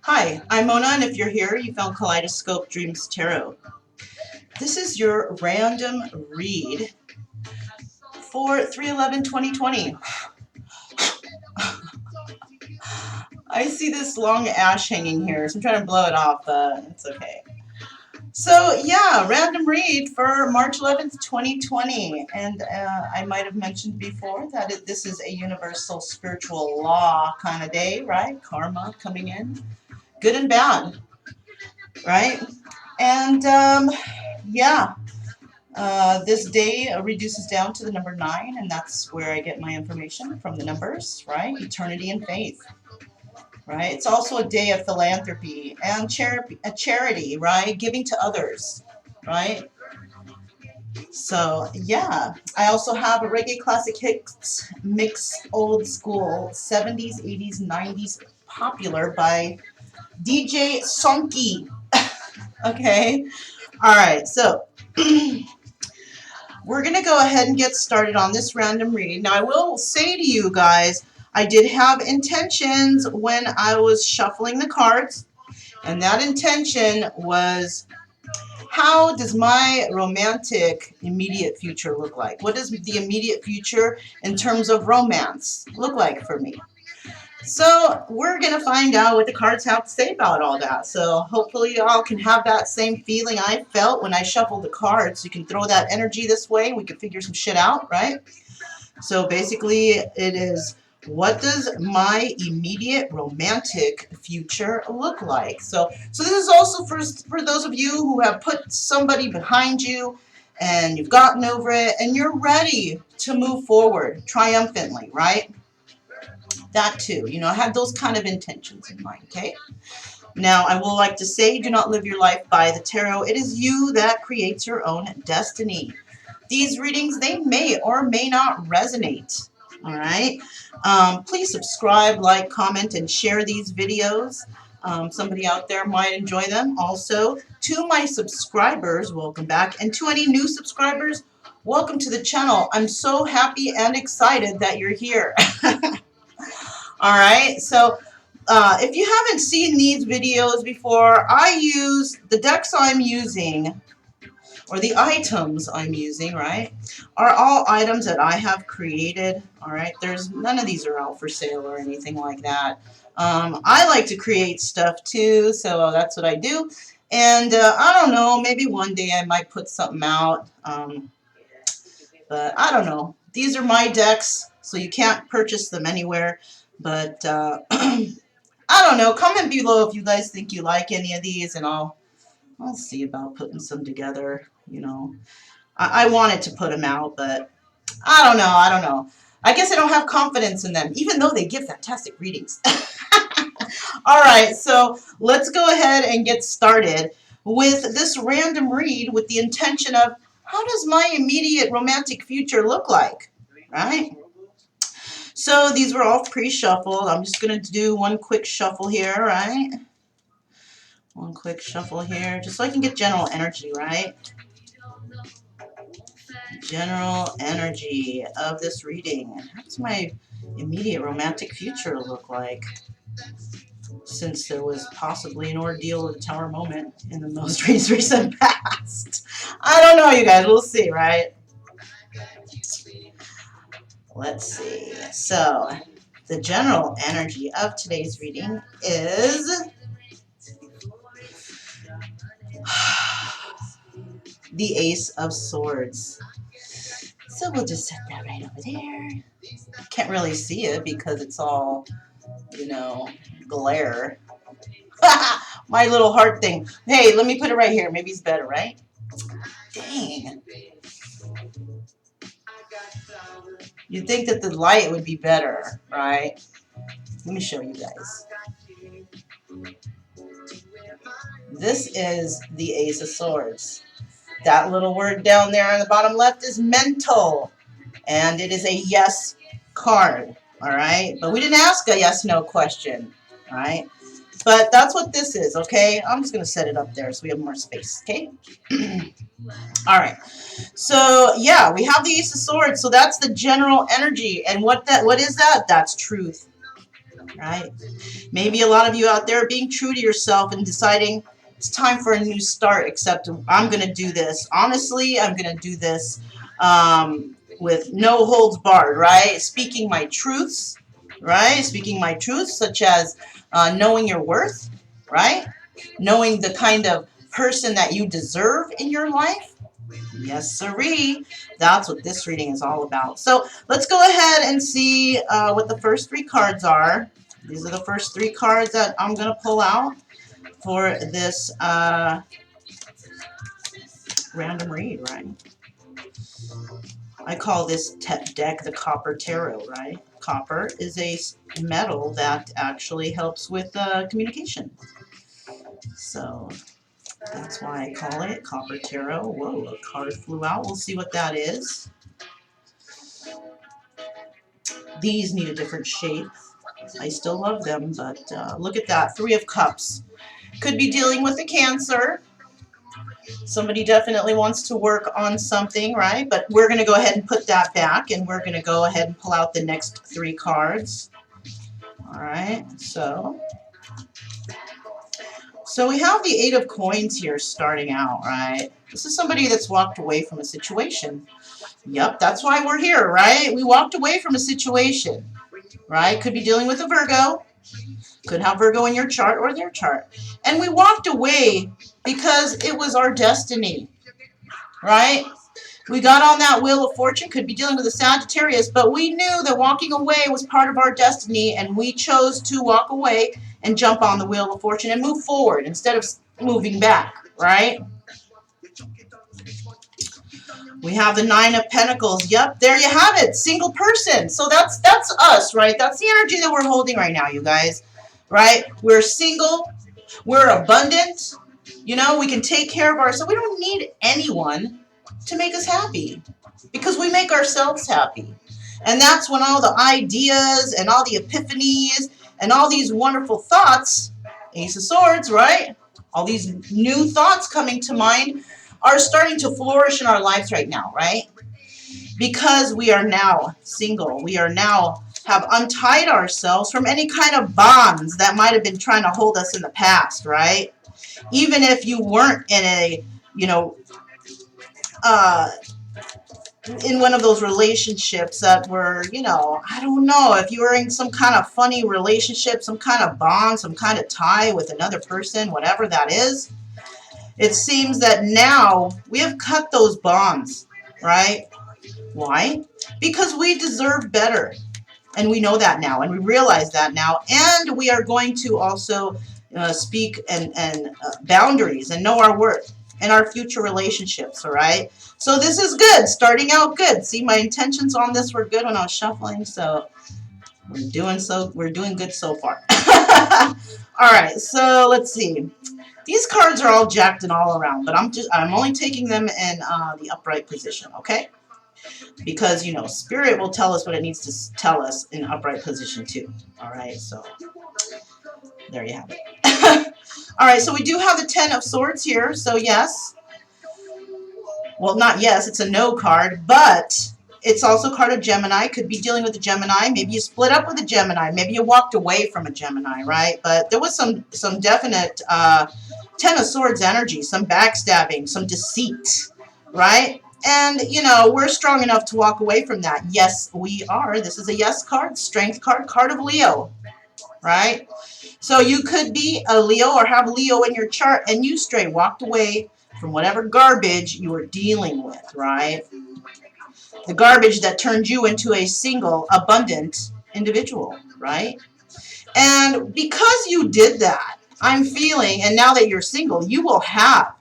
Hi, I'm Mona, and if you're here, you found Kaleidoscope Dreams Tarot. This is your random read for 3/11/2020. I see this long ash hanging here, so I'm trying to blow it off, but it's okay. So yeah, random read for March 11th, 2020. And I might have mentioned before that this is a universal spiritual law kind of day, right? Karma coming in, good and bad, right? And yeah, this day reduces down to the number 9, and that's where I get my information from, the numbers, right? Eternity and faith, right? It's also a day of philanthropy and charity, right? Giving to others, right? So yeah, I also have a reggae classic hits mix, old school 70s, 80s, 90s, popular by DJ Sonky. Okay, all right, so we're going to go ahead and get started on this random read. Now, I will say to you guys, I did have intentions when I was shuffling the cards, and that intention was, how does my romantic immediate future look like? What does the immediate future in terms of romance look like for me? So we're going to find out what the cards have to say about all that. So hopefully y'all can have that same feeling I felt when I shuffled the cards. You can throw that energy this way. We can figure some shit out, right? So basically it is, what does my immediate romantic future look like? So this is also for those of you who have put somebody behind you and you've gotten over it and you're ready to move forward triumphantly, right? That too, you know, I had those kind of intentions in mind, okay? Now, I will like to say, do not live your life by the tarot. It is you that creates your own destiny. These readings, they may or may not resonate, all right? Please subscribe, like, comment, and share these videos. Somebody out there might enjoy them. Also, to my subscribers, welcome back. And to any new subscribers, welcome to the channel. I'm so happy and excited that you're here. All right, so if you haven't seen these videos before, I use the decks I'm using, or the items I'm using, right, are all items that I have created. All right, there's none of these are out for sale or anything like that. I like to create stuff too, so that's what I do. And I don't know, maybe one day I might put something out, but I don't know. These are my decks, so you can't purchase them anywhere. But I don't know. Comment below if you guys think you like any of these, and I'll see about putting some together. You know, I wanted to put them out, but I don't know. I don't know. I guess I don't have confidence in them, even though they give fantastic readings. All right, so let's go ahead and get started with this random read with the intention of, how does my immediate romantic future look like, right? So these were all pre-shuffled. I'm just going to do one quick shuffle here, right? One quick shuffle here, just so I can get general energy, right? General energy of this reading. How does my immediate romantic future look like? Since there was possibly an ordeal of the Tower moment in the most recent past. I don't know, you guys. We'll see, right? Let's see. So, the general energy of today's reading is the Ace of Swords. So we'll just set that right over there. Can't really see it because it's all, you know, glare. My little heart thing. Hey, let me put it right here. Maybe it's better, right? Dang. You'd think that the light would be better, right? Let me show you guys. This is the Ace of Swords. That little word down there on the bottom left is mental. And it is a yes card, all right? But we didn't ask a yes-no question, all right? But that's what this is, okay? I'm just going to set it up there so we have more space, okay? All right. So, yeah, we have the Ace of Swords. So that's the general energy. And what is that? That's truth. right? Maybe a lot of you out there are being true to yourself and deciding it's time for a new start, except I'm going to do this. Honestly, I'm going to do this with no holds barred, right? Speaking my truths, right? Speaking my truths, such as knowing your worth, right? Knowing the kind of person that you deserve in your life. Yes, sirree. That's what this reading is all about. So let's go ahead and see what the first three cards are. These are the first three cards that I'm going to pull out for this random read, right? I call this deck the Copper Tarot, right? Copper is a metal that actually helps with communication. So that's why I call it Copper Tarot. Whoa, a card flew out. We'll see what that is. These need a different shape. I still love them, but look at that. Three of Cups. Could be dealing with a Cancer. Somebody definitely wants to work on something, right? But we're going to go ahead and put that back, and we're going to go ahead and pull out the next three cards. All right, so we have the Eight of Coins here starting out, right? This is somebody that's walked away from a situation. Yep, that's why we're here, right? We walked away from a situation, right? Could be dealing with a Virgo. Could have Virgo in your chart or their chart. And we walked away because it was our destiny, right? We got on that Wheel of Fortune, could be dealing with a Sagittarius, but we knew that walking away was part of our destiny, and we chose to walk away and jump on the Wheel of Fortune and move forward instead of moving back, right? We have the Nine of Pentacles. Yep, there you have it. Single person. So that's us, right? That's the energy that we're holding right now, you guys, right? We're single. We're abundant. You know, we can take care of ourselves. We don't need anyone to make us happy because we make ourselves happy. And that's when all the ideas and all the epiphanies and all these wonderful thoughts, Ace of Swords, right? All these new thoughts coming to mind are starting to flourish in our lives right now, right? Because we are now single. We are now have untied ourselves from any kind of bonds that might have been trying to hold us in the past, right? Even if you weren't in a, you know, in one of those relationships that were, you know, I don't know, if you were in some kind of funny relationship, some kind of bond, some kind of tie with another person, whatever that is, it seems that now we have cut those bonds, right? Why? Because we deserve better. And we know that now, and we realize that now, and we are going to also speak and boundaries and know our worth and our future relationships, all right? So this is good, starting out good. See, my intentions on this were good when I was shuffling, so we're doing good so far. All right, so let's see. These cards are all jacked and all around, but I'm only taking them in the upright position, okay? Because, you know, Spirit will tell us what it needs to tell us in upright position too. All right, so there you have it. All right, so we do have the Ten of Swords here, so yes. Well, not yes, it's a no card, but it's also a card of Gemini. Could be dealing with a Gemini. Maybe you split up with a Gemini. Maybe you walked away from a Gemini, right? But there was some definite Ten of Swords energy, some backstabbing, some deceit, right? And, you know, we're strong enough to walk away from that. Yes, we are. This is a yes card, strength card, card of Leo, right? So you could be a Leo or have Leo in your chart, and you straight walked away from whatever garbage you were dealing with, right? The garbage that turned you into a single, abundant individual, right? And because you did that, I'm feeling, and now that you're single, you will have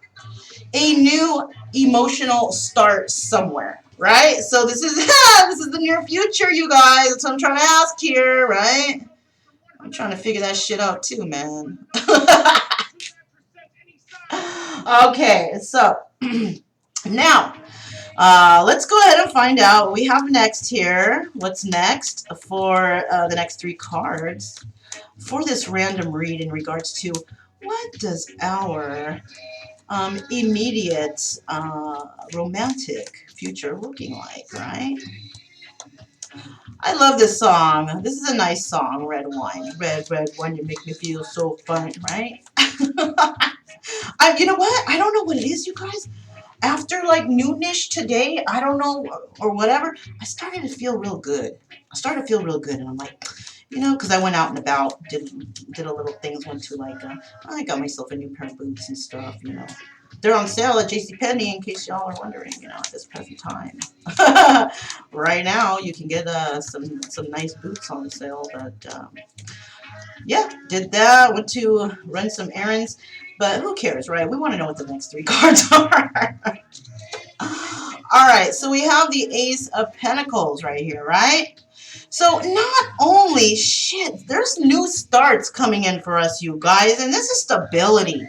a new emotional start somewhere, right? So this is this is the near future, you guys. That's what I'm trying to ask here, right? I'm trying to figure that shit out too, man. Okay, so now let's go ahead and find out what we have next here. What's next for the next three cards for this random read in regards to what does our immediate romantic future looking like, right? I love this song. This is a nice song, Red Wine. Red, red wine, you make me feel so fine, right? You know what? I don't know what it is, you guys. After like noonish today, I don't know, or whatever, I started to feel real good. I started to feel real good, and I'm like, because I went out and about, did a little things, went to like, I got myself a new pair of boots and stuff. They're on sale at JCPenney, in case y'all are wondering, at this present time. Right now, you can get some nice boots on sale, but yeah, did that, went to run some errands, but who cares, right? We want to know what the next three cards are. All right, so we have the Ace of Pentacles right here, right? So not only, there's new starts coming in for us, you guys, and this is stability,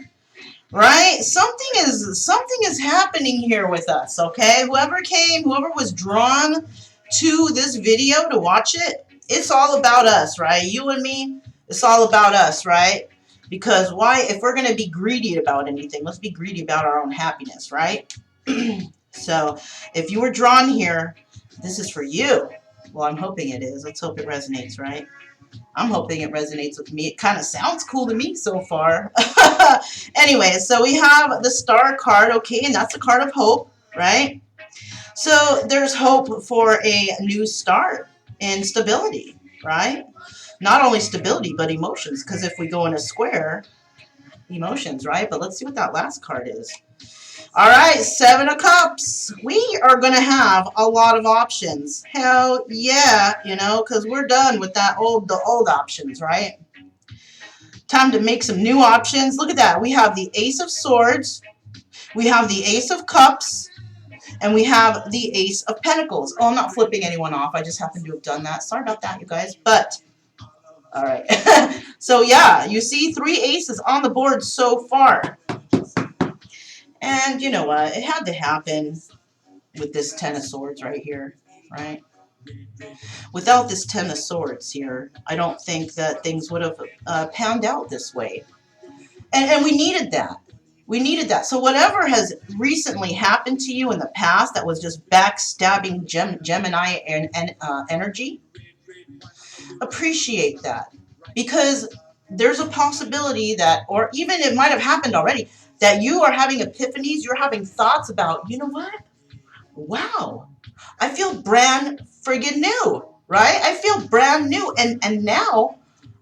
right? Something is happening here with us, okay? Whoever was drawn to this video to watch it, it's all about us, right? You and me, it's all about us, right? Because why? If we're going to be greedy about anything, let's be greedy about our own happiness, right? So if you were drawn here, this is for you. Well, I'm hoping it is. Let's hope it resonates, right? I'm hoping it resonates with me. It kind of sounds cool to me so far. Anyway, so we have the Star card, okay, and that's a card of hope, right? So there's hope for a new start and stability, right? Not only stability, but emotions, because if we go in a square, emotions, right? But let's see what that last card is. All right, Seven of Cups. We are going to have a lot of options. Hell yeah, because we're done with the old options, right? Time to make some new options. Look at that. We have the Ace of Swords. We have the Ace of Cups. And we have the Ace of Pentacles. Oh, I'm not flipping anyone off. I just happen to have done that. Sorry about that, you guys. But, all right. So, yeah, you see 3 aces on the board so far. And you know what? It had to happen with this Ten of Swords right here, right? Without this Ten of Swords here, I don't think that things would have panned out this way. And we needed that. We needed that. So whatever has recently happened to you in the past that was just backstabbing Gemini energy, appreciate that. Because there's a possibility that, or even it might have happened already, that you are having epiphanies, you're having thoughts about, you know what? Wow, I feel brand friggin' new, right? I feel brand new. And now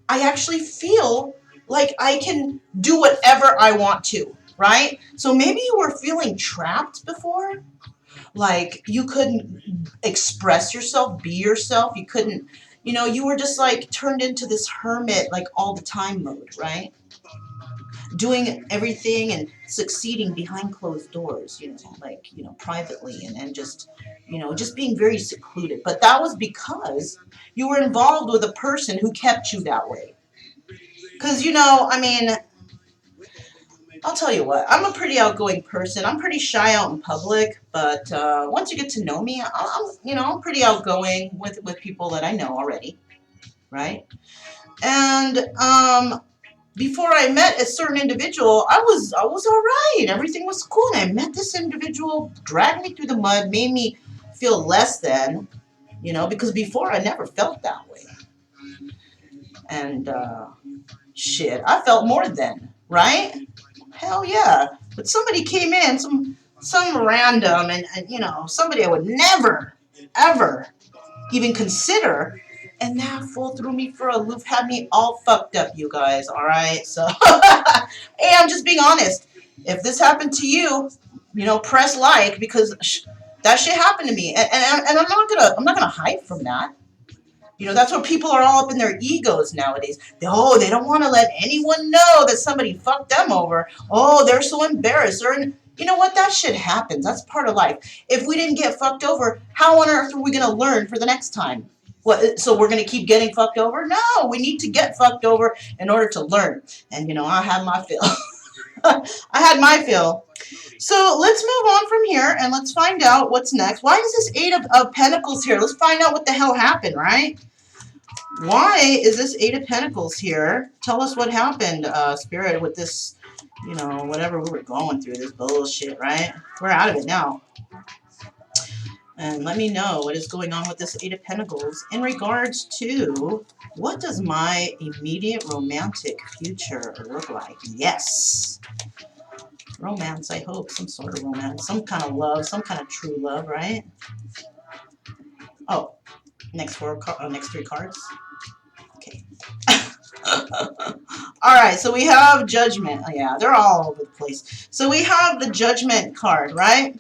I actually feel like I can do whatever I want to, right? So maybe you were feeling trapped before. Like you couldn't express yourself, be yourself. You couldn't, you were just like turned into this hermit, like all the time mode, right? Doing everything and succeeding behind closed doors, privately and just, just being very secluded. But that was because you were involved with a person who kept you that way. Because, I'll tell you what, I'm a pretty outgoing person. I'm pretty shy out in public, but once you get to know me, I'm pretty outgoing with people that I know already, right? And before I met a certain individual, I was all right. Everything was cool. And I met this individual, dragged me through the mud, made me feel less than, because before I never felt that way. And I felt more than, right? Hell yeah. But somebody came in, some random, and somebody I would never, ever even consider. And that fool threw me for a loop, had me all fucked up, you guys, all right? So, hey, I'm just being honest. If this happened to you, press like, because that shit happened to me. And I'm not gonna hide from that. That's what people are all up in their egos nowadays. They don't want to let anyone know that somebody fucked them over. Oh, they're so embarrassed. You know what? That shit happens. That's part of life. If we didn't get fucked over, how on earth are we going to learn for the next time? What? So we're going to keep getting fucked over? No, we need to get fucked over in order to learn. And, I had my fill. I had my fill. So let's move on from here and let's find out what's next. Why is this Eight of Pentacles here? Let's find out what the hell happened, right? Why is this Eight of Pentacles here? Tell us what happened, Spirit, with this, whatever we were going through, this bullshit, right? We're out of it now. And let me know what is going on with this Eight of Pentacles in regards to what does my immediate romantic future look like? Yes. Romance, I hope. Some sort of romance. Some kind of love. Some kind of true love, right? Oh, next three cards. Okay. All right, so we have Judgment. Oh, yeah, they're all over the place. So we have the Judgment card, right?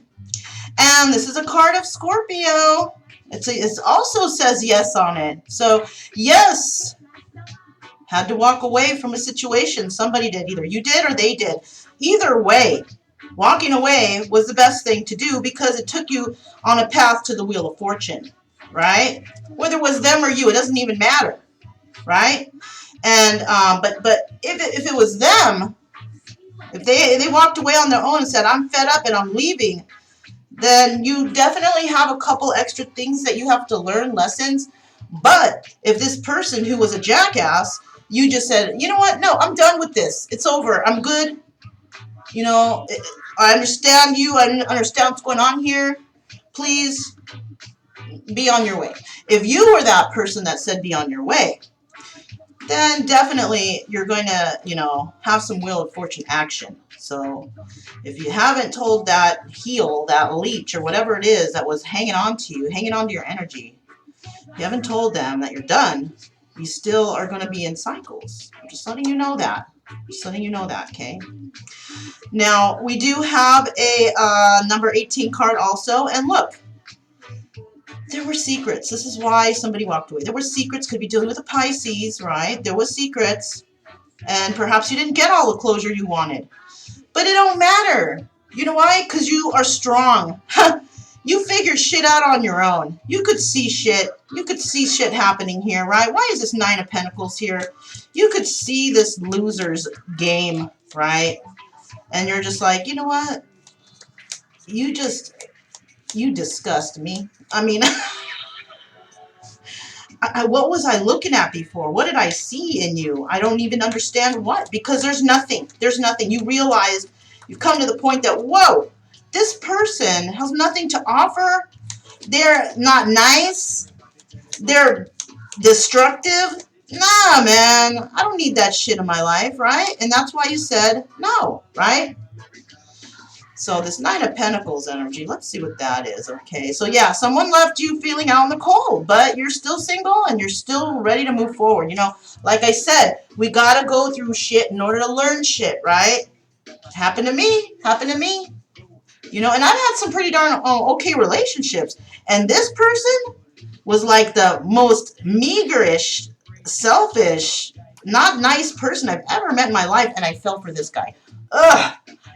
And this is a card of Scorpio. It also says yes on it. So, yes, had to walk away from a situation. Somebody did. Either you did or they did. Either way, walking away was the best thing to do because it took you on a path to the Wheel of Fortune, right? Whether it was them or you, it doesn't even matter, right? And but if it was them, if they walked away on their own and said, I'm fed up and I'm leaving, then you definitely have a couple extra things that you have to learn, lessons. But if this person who was a jackass, you just said, you know what? No, I'm done with this. It's over. I'm good. You know, I understand you. I understand what's going on here. Please be on your way. If you were that person that said be on your way, then definitely you're going to, you know, have some Wheel of Fortune action. So if you haven't told that heel, that leech, or whatever it is that was hanging on to you, hanging on to your energy, if you haven't told them that you're done, you still are going to be in cycles. I'm just letting you know that. Just letting you know that, okay? Now, we do have a number 18 card also. And look, there were secrets. This is why somebody walked away. There were secrets. Could be dealing with a Pisces, right? There was secrets. And perhaps you didn't get all the closure you wanted. But it don't matter. You know why? Because you are strong. You figured shit out on your own. You could see shit. You could see shit happening here, right? Why is this Nine of Pentacles here? You could see this loser's game, right? And you're just like, you know what? You disgust me. I mean, what was I looking at before? What did I see in you? I don't even understand what. Because there's nothing. There's nothing. You realize, you've come to the point that, whoa, this person has nothing to offer. They're not nice. They're destructive. Nah, man. I don't need that shit in my life, right? And that's why you said no, right? So this Nine of Pentacles energy, let's see what that is. Okay, so yeah, someone left you feeling out in the cold, but you're still single and you're still ready to move forward. You know, like I said, we got to go through shit in order to learn shit, right? Happened to me. Happened to me. You know, and I've had some pretty darn okay relationships. And this person was like the most meagerish, selfish, not nice person I've ever met in my life. And I fell for this guy. Ugh.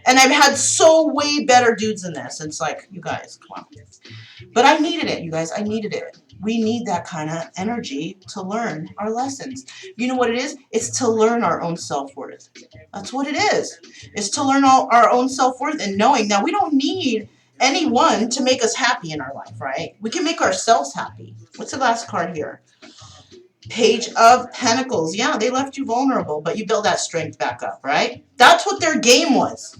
And I've had so way better dudes than this. It's like, you guys, come on. But I needed it, you guys. I needed it. We need that kind of energy to learn our lessons. You know what it is? It's to learn our own self-worth. That's what it is. It's to learn our own self-worth and knowing that we don't need anyone to make us happy in our life, right? We can make ourselves happy. What's the last card here? Page of Pentacles. Yeah, they left you vulnerable, but you build that strength back up, right? That's what their game was.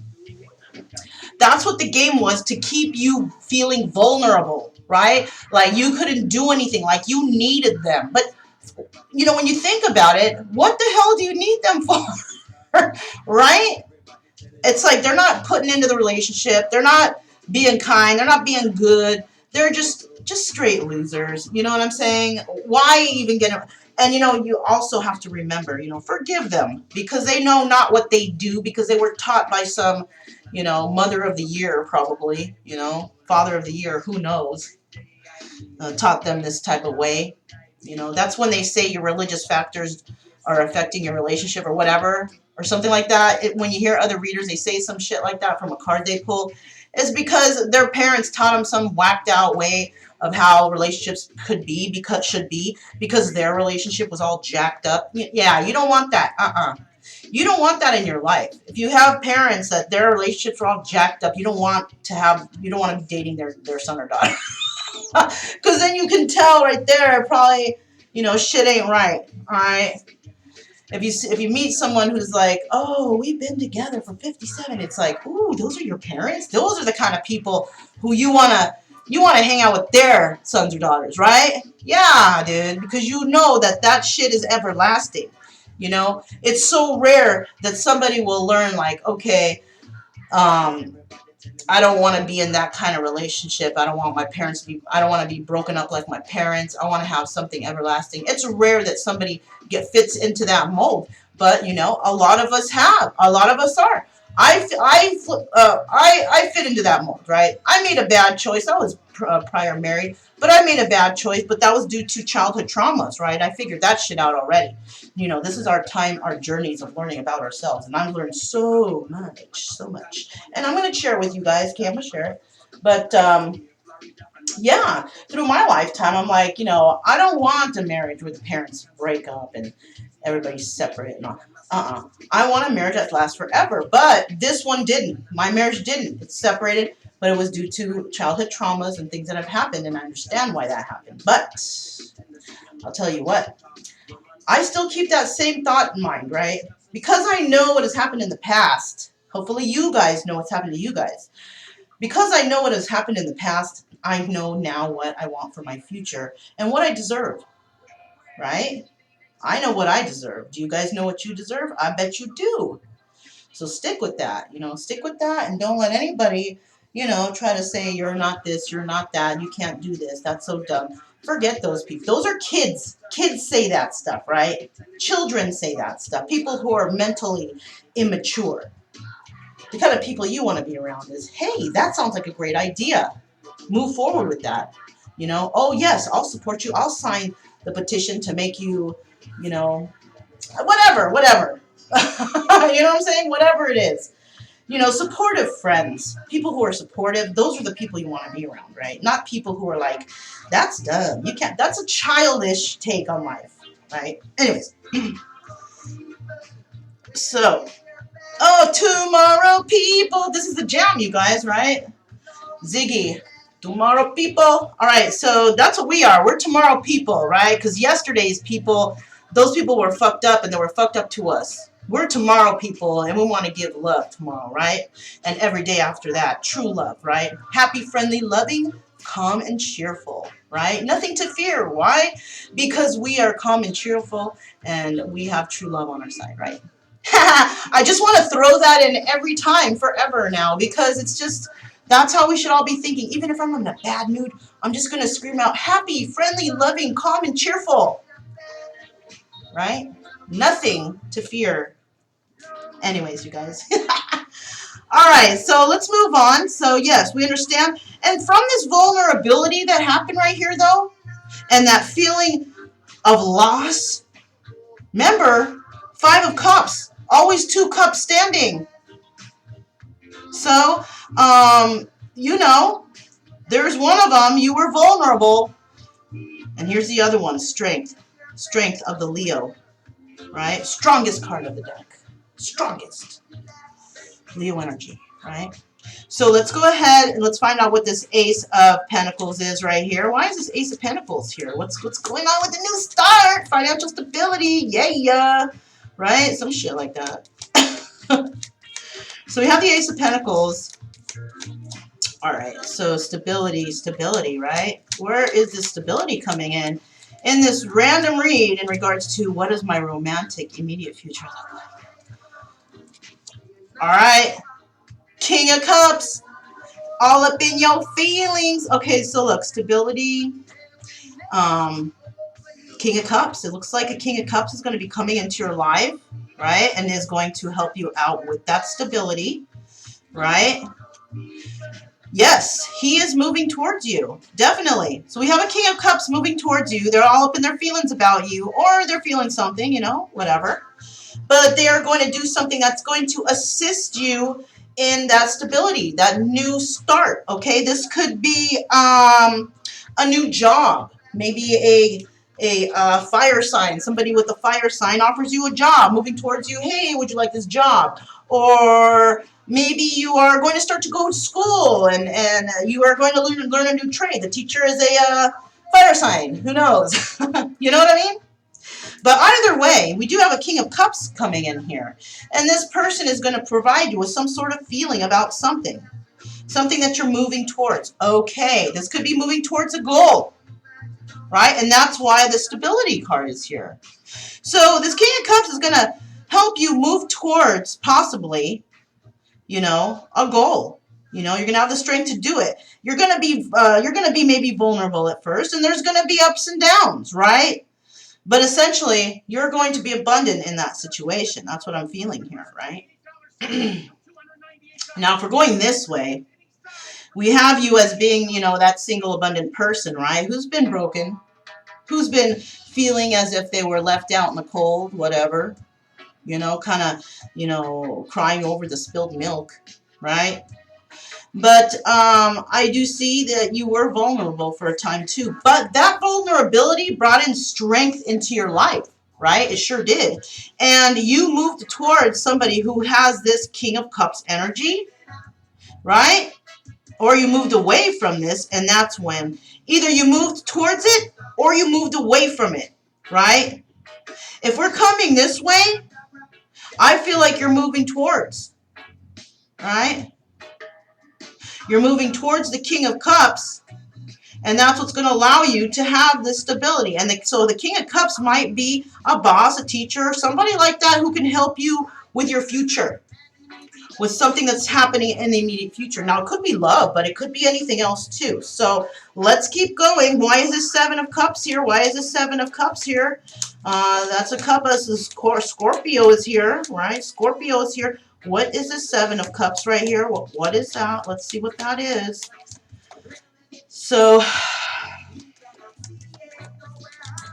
That's what the game was, to keep you feeling vulnerable, right? Like you couldn't do anything, like you needed them. But, you know, when you think about it, what the hell do you need them for? Right? It's like they're not putting into the relationship. They're not being kind. They're not being good. They're just straight losers. You know what I'm saying? Why even get them? And, you know, you also have to remember, you know, forgive them because they know not what they do because they were taught by some, you know, mother of the year probably, you know, father of the year, who knows, taught them this type of way. You know, that's when they say your religious factors are affecting your relationship or whatever, or something like that. When you hear other readers, they say some shit like that from a card they pull, it's because their parents taught them some whacked out way of how relationships should be, because their relationship was all jacked up. Yeah, you don't want that. You don't want that in your life. If you have parents that their relationships are all jacked up, you don't want to be dating their son or daughter. Because then you can tell right there, probably, you know, shit ain't right. All right. If you meet someone who's like, oh, we've been together for 57, it's like, ooh, those are your parents? Those are the kind of people who you want to You want to hang out with their sons or daughters, right? Yeah, dude, because you know that that shit is everlasting. You know, it's so rare that somebody will learn, like, okay, um, I don't want to be in that kind of relationship. I don't want my parents to be, I don't want to be broken up like my parents. I want to have something everlasting. It's rare that somebody fits into that mold. But, you know, a lot of us have. A lot of us are. I fit into that mold, right? I made a bad choice. I was prior married, but I made a bad choice. But that was due to childhood traumas, right? I figured that shit out already. You know, this is our time, our journeys of learning about ourselves. And I've learned so much, so much. And I'm going to share with you guys. Okay, I'm going to share it. But, yeah, through my lifetime, I'm like, you know, I don't want a marriage where the parents break up and everybody's separate and all. I want a marriage that lasts forever. But this one didn't. My marriage didn't. It's separated, but it was due to childhood traumas and things that have happened, and I understand why that happened. But I'll tell you what, I still keep that same thought in mind, right? Because I know what has happened in the past. Hopefully you guys know what's happened to you guys. Because I know what has happened in the past, I know now what I want for my future and what I deserve, right? I know what I deserve. Do you guys know what you deserve? I bet you do. So stick with that, you know, stick with that, and don't let anybody, you know, try to say you're not this, you're not that, you can't do this, that's so dumb. Forget those people. Those are kids. Kids say that stuff, right? Children say that stuff. People who are mentally immature. The kind of people you want to be around is, hey, that sounds like a great idea. Move forward with that. You know, oh yes, I'll support you. I'll sign the petition to make you, you know, whatever. You know what I'm saying? Whatever it is. You know, supportive friends, people who are supportive, those are the people you want to be around, right? Not people who are like, that's dumb. You can't, that's a childish take on life, right? Anyways, so, oh, tomorrow people, this is the jam, you guys, right? Ziggy, tomorrow people. All right, so that's what we are. We're tomorrow people, right? Because yesterday's people, those people were fucked up and they were fucked up to us. We're tomorrow people and we want to give love tomorrow, right? And every day after that, true love, right? Happy, friendly, loving, calm, and cheerful, right? Nothing to fear. Why? Because we are calm and cheerful and we have true love on our side, right? I just want to throw that in every time, forever now, because it's just, that's how we should all be thinking. Even if I'm in a bad mood, I'm just going to scream out, happy, friendly, loving, calm, and cheerful. Right? Nothing to fear. Anyways, you guys. All right, so let's move on. So, yes, we understand. And from this vulnerability that happened right here, though, and that feeling of loss, remember, 5 of Cups, always 2 cups standing. So, you know, there's one of them, you were vulnerable. And here's the other one, strength. Strength of the Leo, right? Strongest card of the deck. Strongest. Leo energy, right? So let's go ahead and let's find out what this Ace of Pentacles is right here. Why is this Ace of Pentacles here? What's going on with the new start? Financial stability, yeah. Right? Some shit like that. So we have the Ace of Pentacles. All right, so stability, right? Where is this stability coming in this random read in regards to what is my romantic immediate future look like? All right, King of Cups, all up in your feelings. Okay, so look, stability, King of Cups. It looks like a King of Cups is going to be coming into your life, right? And is going to help you out with that stability, right? Yes, he is moving towards you. Definitely. So we have a King of Cups moving towards you. They're all up in their feelings about you, or they're feeling something, you know, whatever. But they are going to do something that's going to assist you in that stability, that new start, okay? This could be a new job, maybe a fire sign. Somebody with a fire sign offers you a job, moving towards you. Hey, would you like this job? Or maybe you are going to start to go to school and you are going to learn a new trade. The teacher is a fire sign. Who knows? You know what I mean? But either way, we do have a King of Cups coming in here. And this person is going to provide you with some sort of feeling about something. Something that you're moving towards. Okay, this could be moving towards a goal, right? And that's why the stability card is here. So this King of Cups is going to help you move towards possibly, you know, a goal. You know, you're going to have the strength to do it. You're going to be maybe vulnerable at first, and there's going to be ups and downs, right? But essentially, you're going to be abundant in that situation. That's what I'm feeling here, right? Now, if we're going this way, we have you as being, you know, that single abundant person, right? Who's been broken, who's been feeling as if they were left out in the cold, whatever, you know, kind of, you know, crying over the spilled milk, right? But I do see that you were vulnerable for a time too. But that vulnerability brought in strength into your life, right? It sure did. And you moved towards somebody who has this King of Cups energy, right? Or you moved away from this, and that's when either you moved towards it or you moved away from it, right? If we're coming this way, I feel like you're moving towards, right? You're moving towards the King of Cups, and that's what's going to allow you to have this stability. And so the King of Cups might be a boss, a teacher, somebody like that who can help you with your future, with something that's happening in the immediate future. Now, it could be love, but it could be anything else too. So let's keep going. Why is this Seven of Cups here? Why is this Seven of Cups here? That's a cup. Scorpio is here, right? Scorpio is here. What is this Seven of Cups right here? What is that? Let's see what that is. So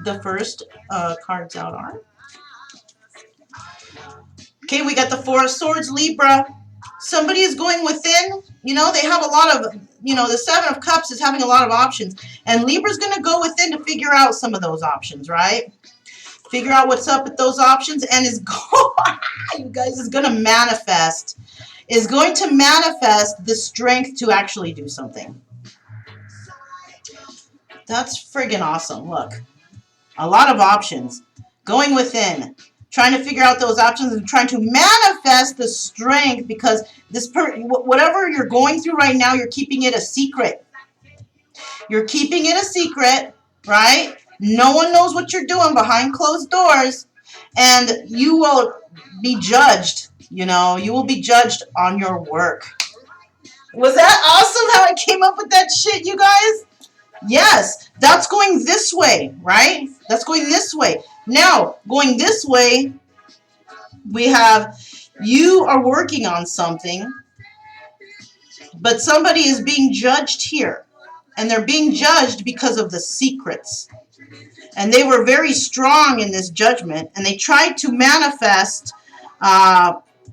the first cards out are... Okay, we got the Four of Swords, Libra. Somebody is going within. You know, they have a lot of, you know, the Seven of Cups is having a lot of options. And Libra's going to go within to figure out some of those options, right? Figure out what's up with those options. And is you guys, is going to manifest. Is going to manifest the strength to actually do something. That's friggin' awesome. Look. A lot of options. Going within. Trying to figure out those options and trying to manifest the strength, because this whatever you're going through right now, you're keeping it a secret. You're keeping it a secret, right? No one knows what you're doing behind closed doors, and you will be judged. You know, you will be judged on your work. Was that awesome how I came up with that shit, you guys? Yes, that's going this way, right? That's going this way. Now, going this way, we have you are working on something, but somebody is being judged here. And they're being judged because of the secrets. And they were very strong in this judgment, and they tried to manifest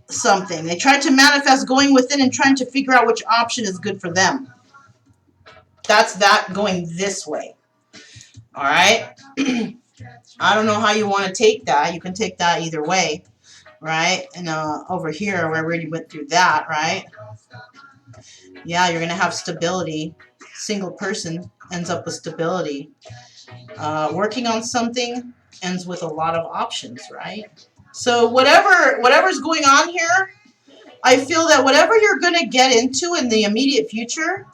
something. They tried to manifest going within and trying to figure out which option is good for them. That's that going this way. All right? I don't know how you want to take that. You can take that either way, right? And over here, where we already went through that, right? Yeah, you're going to have stability. Single person ends up with stability. Working on something ends with a lot of options, right? So whatever's going on here, I feel that whatever you're going to get into in the immediate future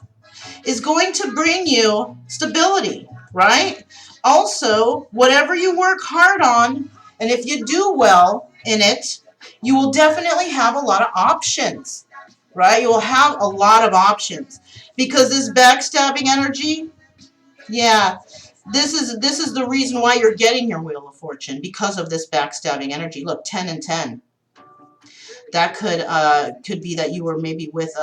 is going to bring you stability, right? Also, whatever you work hard on, and if you do well in it, you will definitely have a lot of options, right? You will have a lot of options. Because this backstabbing energy, yeah, this is the reason why you're getting your Wheel of Fortune, because of this backstabbing energy. Look, 10 and 10. That could be that you were maybe with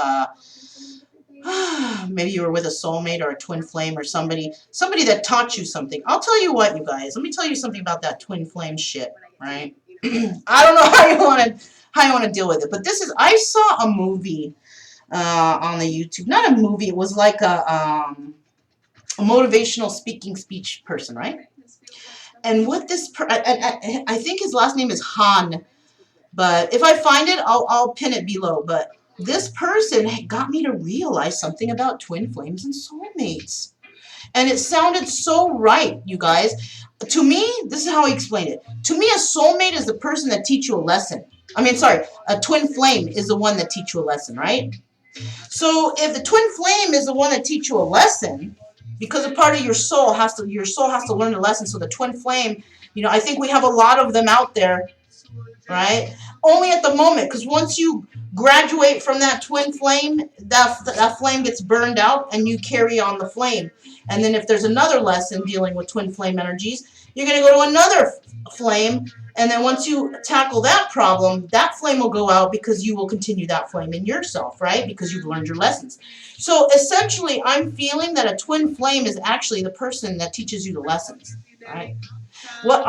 maybe you were with a soulmate or a twin flame, or somebody that taught you something. I'll tell you what, you guys. Let me tell you something about that twin flame shit, right? I don't know how you want to deal with it, but this is, I saw a movie on the YouTube. Not a movie. It was like a motivational speech person, right? And what this I think his last name is Han, but if I find it, I'll pin it below. But this person got me to realize something about twin flames and soulmates. And it sounded so right, you guys. To me, this is how he explained it. To me, a soulmate is the person that teach you a lesson. I mean, sorry, a twin flame is the one that teach you a lesson, right? So if the twin flame is the one that teach you a lesson, because a part of your soul has to learn the lesson. So the twin flame, I think we have a lot of them out there, right? Only at the moment, because once you graduate from that twin flame, that flame gets burned out, and you carry on the flame. And then if there's another lesson dealing with twin flame energies, you're going to go to another flame. And then once you tackle that problem, that flame will go out because you will continue that flame in yourself, right? Because you've learned your lessons. So essentially, I'm feeling that a twin flame is actually the person that teaches you the lessons, right? What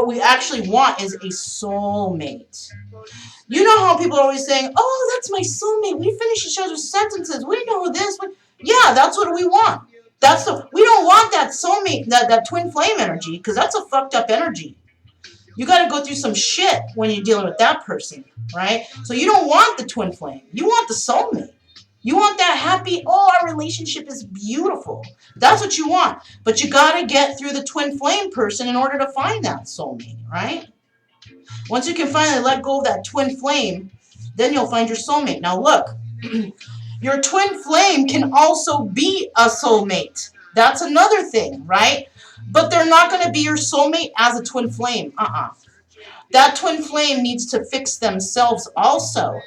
we actually want is a soulmate. You know how people are always saying, "Oh, that's my soulmate. We finish each other's sentences. We know this." Yeah, that's what we want. We don't want that soulmate, that twin flame energy, because that's a fucked up energy. You got to go through some shit when you're dealing with that person, right? So you don't want the twin flame. You want the soulmate. You want that happy, oh, our relationship is beautiful. That's what you want. But you got to get through the twin flame person in order to find that soulmate, right? Once you can finally let go of that twin flame, then you'll find your soulmate. Now look, your twin flame can also be a soulmate. That's another thing, right? But they're not going to be your soulmate as a twin flame. That twin flame needs to fix themselves also.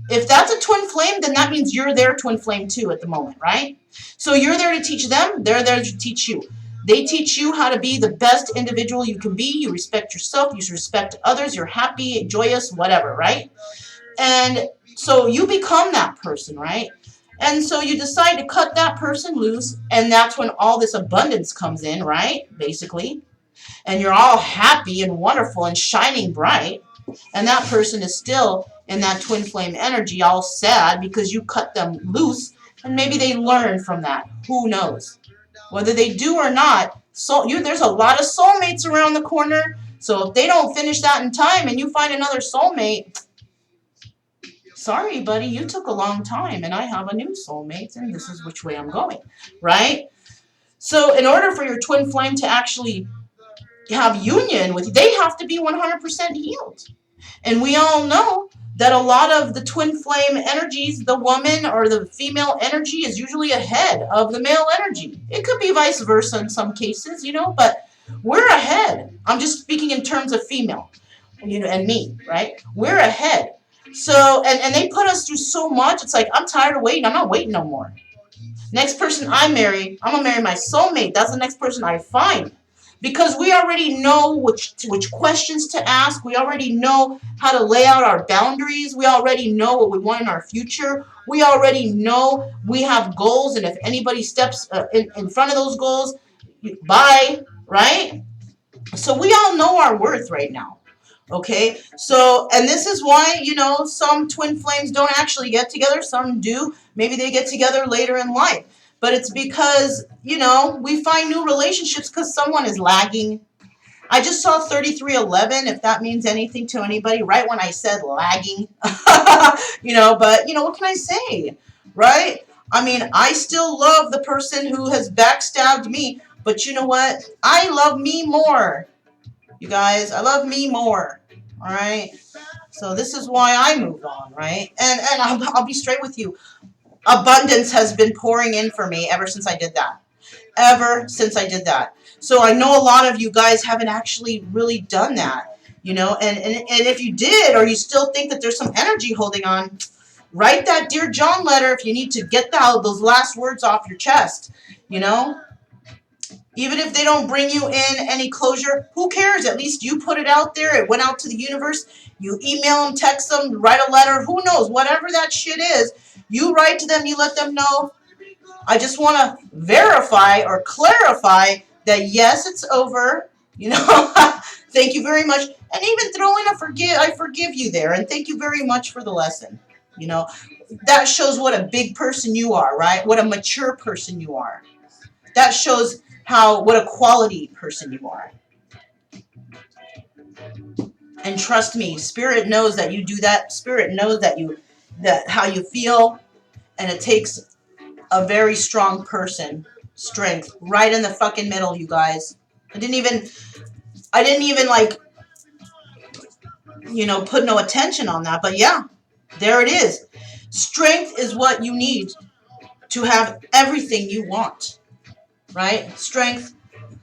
If that's a twin flame, then that means you're their twin flame too at the moment, right? So you're there to teach them, they're there to teach you. They teach you how to be the best individual you can be. You respect yourself, you respect others, you're happy, joyous, whatever, right? And so you become that person, right? And so you decide to cut that person loose, and that's when all this abundance comes in, right? Basically. And you're all happy and wonderful and shining bright. And that person is still in that twin flame energy, all sad because you cut them loose. And maybe they learn from that. Who knows? Whether they do or not, there's a lot of soulmates around the corner. So if they don't finish that in time and you find another soulmate, sorry, buddy, you took a long time and I have a new soulmate and this is which way I'm going, right? So in order for your twin flame to actually have union with you, they have to be 100% healed. And we all know that a lot of the twin flame energies, the woman or the female energy is usually ahead of the male energy. It could be vice versa in some cases, but we're ahead. I'm just speaking in terms of female, and me, right? We're ahead. So, and they put us through so much. It's like, I'm tired of waiting. I'm not waiting no more. Next person I marry, I'm going to marry my soulmate. That's the next person I find. Because we already know which questions to ask. We already know how to lay out our boundaries. We already know what we want in our future. We already know we have goals. And if anybody steps in front of those goals, bye, right? So we all know our worth right now. Okay, so, and this is why, some twin flames don't actually get together. Some do. Maybe they get together later in life. But it's because, we find new relationships because someone is lagging. I just saw 3311, if that means anything to anybody, right when I said lagging. But, what can I say, right? I mean, I still love the person who has backstabbed me. But you know what? I love me more. You guys, I love me more. All right? So this is why I move on, right? And I'll be straight with you. Abundance has been pouring in for me ever since I did that. Ever since I did that. So I know a lot of you guys haven't actually really done that, and if you did, or you still think that there's some energy holding on, write that Dear John letter if you need to get those last words off your chest, Even if they don't bring you in any closure, who cares? At least you put it out there. It went out to the universe. You email them, text them, write a letter. Who knows? Whatever that shit is, you write to them. You let them know. I just want to verify or clarify that, yes, it's over. Thank you very much. And even throw in I forgive you there. And thank you very much for the lesson. That shows what a big person you are, right? What a mature person you are. That shows what a quality person you are. And trust me, Spirit knows that you do that. Spirit knows that how you feel, and it takes a very strong person, strength, right in the fucking middle, you guys. I didn't even put no attention on that, but yeah, there it is. Strength is what you need to have everything you want, right? Strength,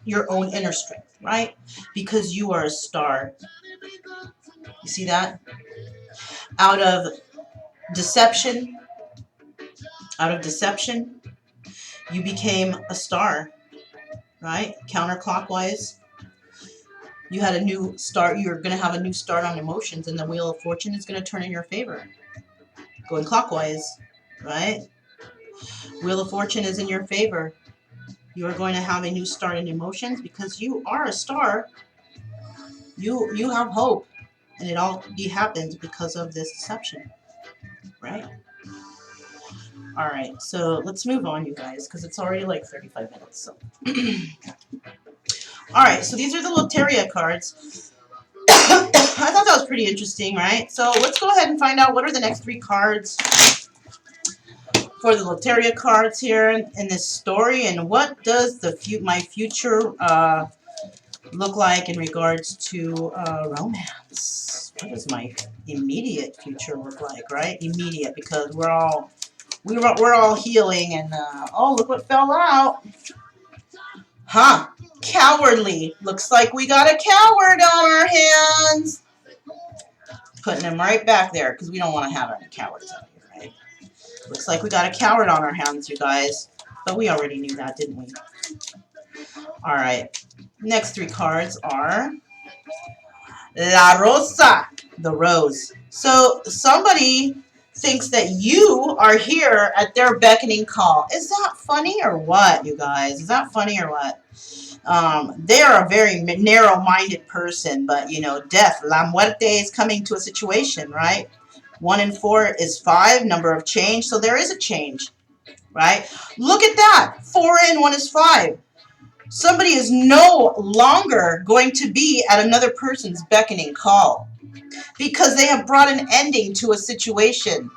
your own inner strength, right? Because you are a star. You see that? Out of deception, you became a star, right? Counterclockwise, you had a new start. You're going to have a new start on emotions, and the Wheel of Fortune is going to turn in your favor. Going clockwise, right? Wheel of Fortune is in your favor. You are going to have a new start in emotions because you are a star. You have hope, and it all happened because of this deception, right? All right, so let's move on, you guys, because it's already like 35 minutes. So, all right, so these are the Loteria cards. I thought that was pretty interesting, right? So let's go ahead and find out what are the next 3 cards for the Loteria cards here in this story, and what does my future look like in regards to romance? What does my immediate future look like, right? Immediate, because we're all healing, and oh, look what fell out. Huh? Cowardly. Looks like we got a coward on our hands. Putting him right back there because we don't want to have any cowards out here, right? Looks like we got a coward on our hands, you guys. But we already knew that, didn't we? All right. Next 3 cards are La Rosa, the rose. So somebody thinks that you are here at their beckoning call. Is that funny or what, you guys? Is that funny or what? They are a very narrow-minded person, but, you know, death, la muerte, is coming to a situation, right? 1 and 4 is 5, number of change, so there is a change, right? Look at that. 4 and 1 is 5. Somebody is no longer going to be at another person's beckoning call because they have brought an ending to a situation.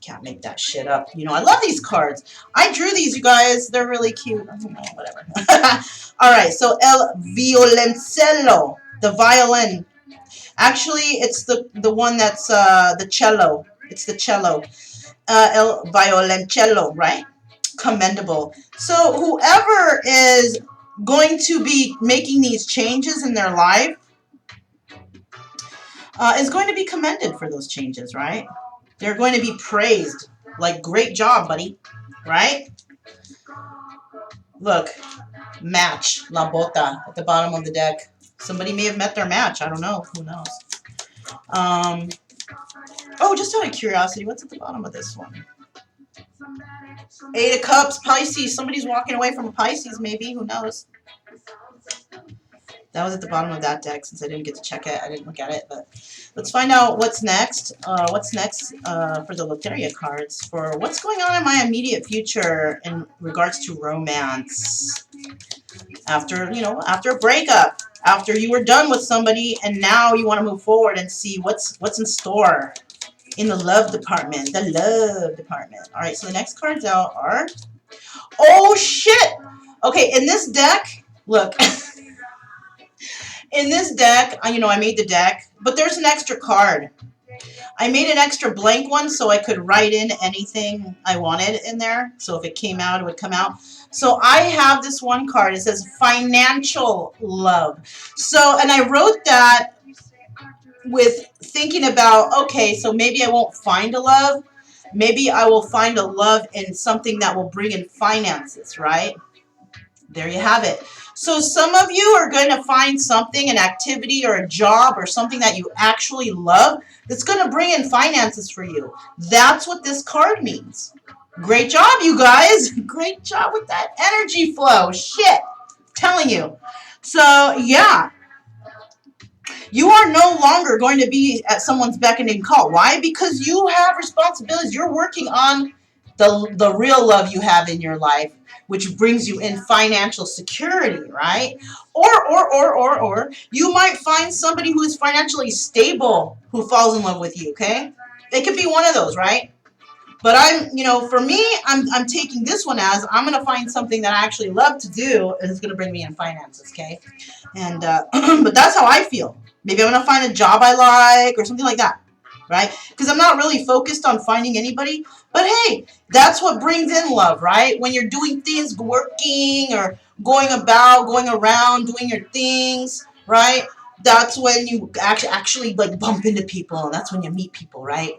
Can't make that shit up. You know, I love these cards. I drew these, you guys. They're really cute. I don't know, whatever. All right, so El Violoncello, the violin. Actually, it's the one that's the cello. It's the cello. El Violoncello, right? Commendable. So whoever is going to be making these changes in their life is going to be commended for those changes, right? They're going to be praised. Like, great job, buddy. Right? Look. Match. La Bota at the bottom of the deck. Somebody may have met their match. I don't know. Who knows? Oh, just out of curiosity, what's at the bottom of this one? 8 of Cups, Pisces. Somebody's walking away from a Pisces, maybe. Who knows? That was at the bottom of that deck. Since I didn't get to check it, I didn't look at it. But let's find out what's next. What's next for the Loteria cards for what's going on in my immediate future in regards to romance. After, you know, after a breakup, after you were done with somebody, and now you want to move forward and see what's in store in the love department. The love department. All right. So the next cards out are. Oh shit! Okay, in this deck, look. In this deck, you know, I made the deck, but there's an extra card. I made an extra blank one so I could write in anything I wanted in there. So if it came out, it would come out. So I have this one card. It says financial love. So, and I wrote that with thinking about, okay, so maybe I won't find a love. Maybe I will find a love in something that will bring in finances, right? There you have it. So some of you are going to find something, an activity or a job or something that you actually love that's going to bring in finances for you. That's what this card means. Great job, you guys. Great job with that energy flow. Shit. I'm telling you. So, yeah. You are no longer going to be at someone's beckoning call. Why? Because you have responsibilities. You're working on the real love you have in your life, which brings you in financial security, right? Or you might find somebody who is financially stable who falls in love with you, okay? It could be one of those, right? But I'm, you know, for me, I'm taking this one as I'm going to find something that I actually love to do and it's going to bring me in finances, okay? And, but that's how I feel. Maybe I'm going to find a job I like or something like that. right? Because I'm not really focused on finding anybody. But hey, that's what brings in love, right? When you're doing things, working or going about, going around, doing your things, right? That's when you actually like bump into people, and that's when you meet people, right?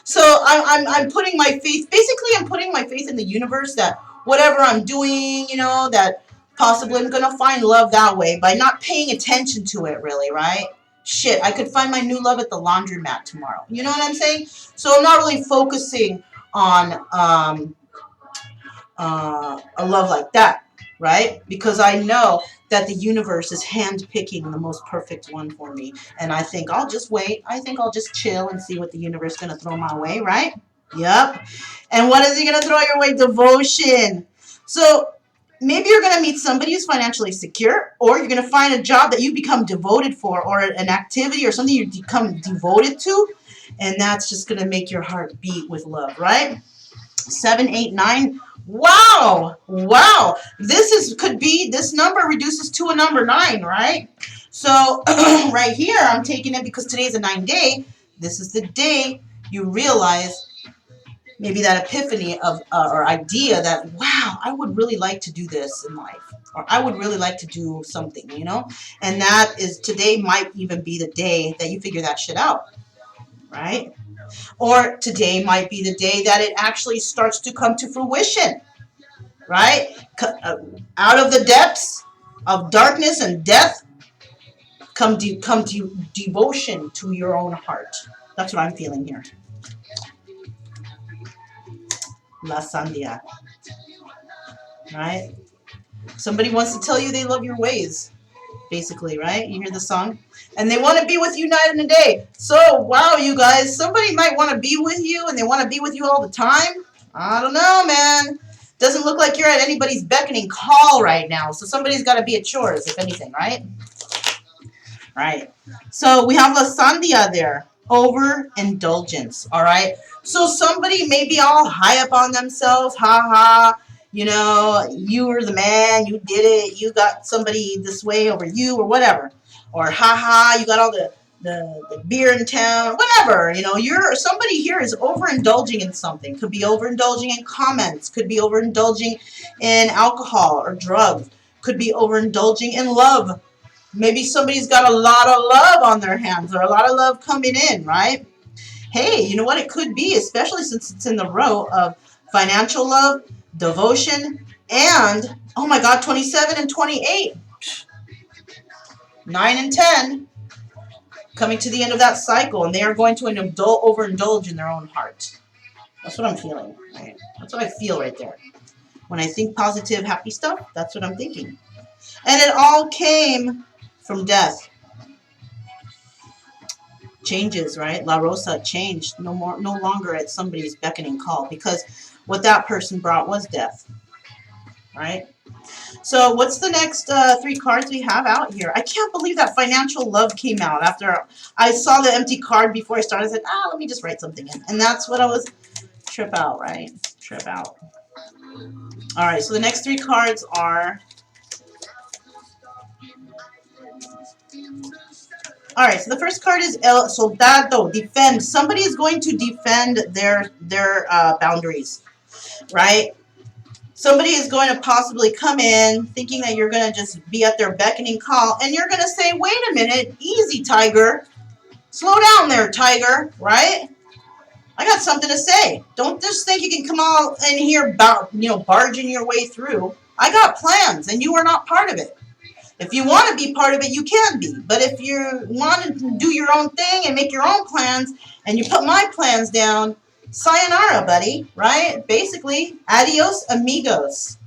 So I'm putting my faith. Basically, I'm putting my faith in the universe that whatever I'm doing, you know, that possibly I'm gonna find love that way by not paying attention to it, really, right? Shit, I could find my new love at the laundromat tomorrow. You know what I'm saying? So I'm not really focusing on a love like that, right? Because I know that the universe is hand-picking the most perfect one for me. And I think I'll just wait. I think I'll just chill and see what the universe is going to throw my way, right? Yep. And what is he going to throw your way? Devotion. So maybe you're going to meet somebody who's financially secure, or you're going to find a job that you become devoted for, or an activity or something you become devoted to. And that's just going to make your heart beat with love, right? 7, 8, 9. Wow. Wow. This number reduces to a number 9, right? So right here, I'm taking it because today is a 9 day. This is the day you realize maybe that epiphany of or idea that, wow, I would really like to do this in life. Or I would really like to do something, you know? And that is, today might even be the day that you figure that shit out, right? Or today might be the day that it actually starts to come to fruition, right? Out of the depths of darkness and death, come devotion to your own heart. That's what I'm feeling here. La Sandia, right? Somebody wants to tell you they love your ways, basically, right? You hear the song? And they want to be with you night and day. So, wow, you guys, somebody might want to be with you, and they want to be with you all the time. I don't know, man. Doesn't look like you're at anybody's beckoning call right now. So somebody's got to be at yours, if anything, right? Right. So we have La Sandia there. Overindulgence, all right? So somebody may be all high up on themselves. Ha ha. You know, you were the man. You did it. You got somebody this way over you or whatever. Or ha ha, you got all the beer in town, whatever. You know, somebody here is overindulging in something. Could be overindulging in comments. Could be overindulging in alcohol or drugs. Could be overindulging in love. Maybe somebody's got a lot of love on their hands or a lot of love coming in, right? Hey, you know what it could be, especially since it's in the row of financial love, devotion, and, oh my God, 27 and 28. 9 and 10 coming to the end of that cycle, and they are going to overindulge in their own heart. That's what I'm feeling, right? That's what I feel right there. When I think positive, happy stuff, that's what I'm thinking. And it all came from death. Changes, right? La Rosa changed. No longer at somebody's beckoning call, because what that person brought was death, right? So what's the next 3 cards we have out here? I can't believe that financial love came out after I saw the empty card before I started. I said, let me just write something in. And that's what I was, trip out, right? Trip out. All right, so the next 3 cards are, all right, so the first card is El Soldado, defend. Somebody is going to defend their boundaries, right? Somebody is going to possibly come in thinking that you're going to just be at their beckoning call, and you're going to say, wait a minute, easy, tiger. Slow down there, tiger, right? I got something to say. Don't just think you can come all in here, barging your way through. I got plans, and you are not part of it. If you want to be part of it, you can be. But if you want to do your own thing and make your own plans, and you put my plans down, sayonara, buddy, right? Basically, adios, amigos,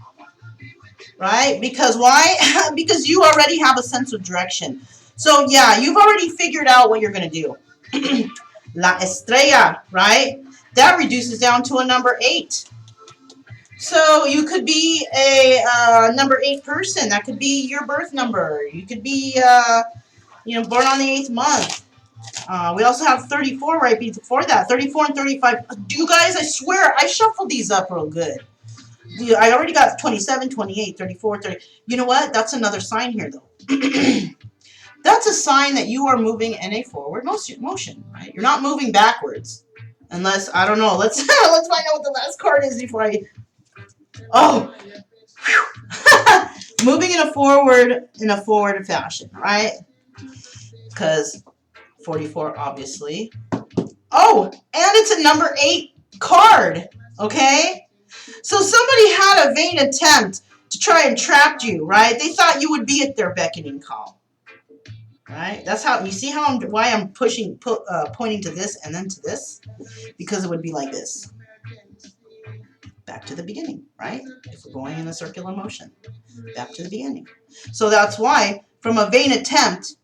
right? Because why? Because you already have a sense of direction. So, yeah, you've already figured out what you're going to do. La Estrella, right? That reduces down to a number 8. So you could be a number 8 person. That could be your birth number. You could be, born on the 8th month. We also have 34 right before that. 34 and 35. You guys, I swear, I shuffled these up real good. I already got 27, 28, 34, 30. You know what? That's another sign here, though. that's a sign that you are moving in a forward motion, right? You're not moving backwards. Unless, I don't know, let's let's find out what the last card is before I, oh, moving in a forward fashion, right? Because 44, obviously. Oh, and it's a number 8 card, okay? So somebody had a vain attempt to try and trap you, right? They thought you would be at their beckoning call, right? That's how, you see how why I'm pointing to this and then to this? Because it would be like this. Back to the beginning, right? If we're going in a circular motion, back to the beginning. So that's why, from a vain attempt,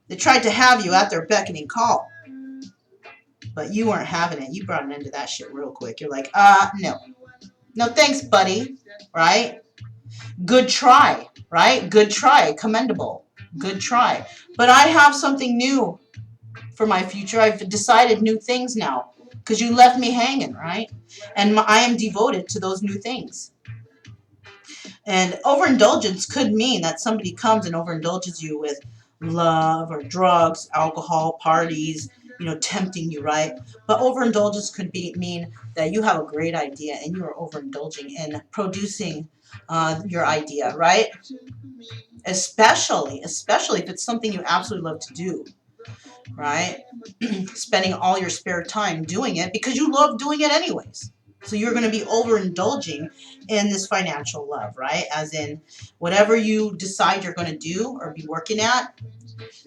they tried to have you at their beckoning call. But you weren't having it. You brought an end to that shit real quick. You're like, no. No thanks, buddy, right? Good try, right? Good try. Commendable. Good try. But I have something new for my future. I've decided new things now. Because you left me hanging, right? And I am devoted to those new things. And overindulgence could mean that somebody comes and overindulges you with love or drugs, alcohol, parties, you know, tempting you, right? But overindulgence could mean that you have a great idea and you are overindulging in producing your idea, right? Especially if it's something you absolutely love to do, right? Spending all your spare time doing it because you love doing it anyways. So you're going to be overindulging in this financial love, right? As in, whatever you decide you're going to do or be working at,